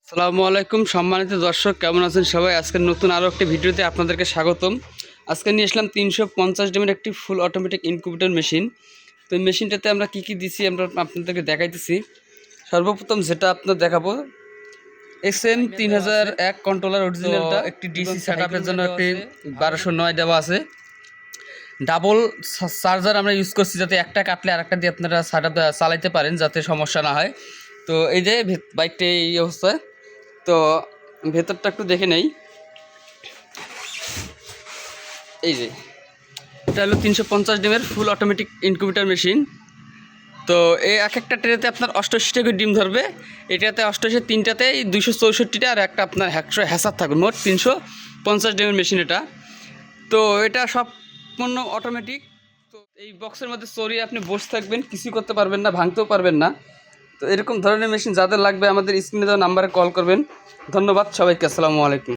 আসসালামু আলাইকুম সম্মানিত দর্শক, কেমন আছেন সবাই? আজকের নতুন আরও একটি ভিডিওতে আপনাদেরকে স্বাগতম। আজকে নিয়ে আসলাম 350 ডিমের একটি ফুল অটোমেটিক ইনকিউবেটর মেশিন। তো এই মেশিনটাতে আমরা কি দিছি আমরা আপনাদেরকে দেখাইতেছি। সর্বপ্রথম যেটা আপনার দেখাবো, SM 3001 কন্ট্রোলার অরিজিনালটা, একটি ডিসি সেটআপের জন্য একটি 1209 দেওয়া আছে। ডাবল চার্জার আমরা ইউজ করছি, যাতে একটা কাটলে আরেকটা দিয়ে আপনারা সেটআপ চালাইতে পারেন, যাতে সমস্যা না হয়। তো এই যে বাইকটা এই অবস্থায়। তো ভেতরটা একটু দেখে নেই। এই যে এটা হলো 350 ডিমের ফুল অটোমেটিক ইনকিউবেটর মেশিন। তো এই এক একটা ট্রেতে আপনার 88টা করে ডিম ধরবে। এটাতে 88, তিনটাতেই 264টা, আর একটা আপনার 100 হ্যাসার থাকবে। মোট 350 ডিমের মেশিন এটা। তো এটা সম্পূর্ণ অটোমেটিক। তো এই বক্সের মধ্যে চড়িয়ে আপনি বসে থাকবেন, কিছু করতে পারবেন না, ভাঙতেও পারবেন না। তো এরকম ধরনের মেশিন যাদের লাগবে আমাদের স্ক্রিনে দেওয়া নাম্বারে কল করবেন। ধন্যবাদ সবাইকে। আসসালামু আলাইকুম।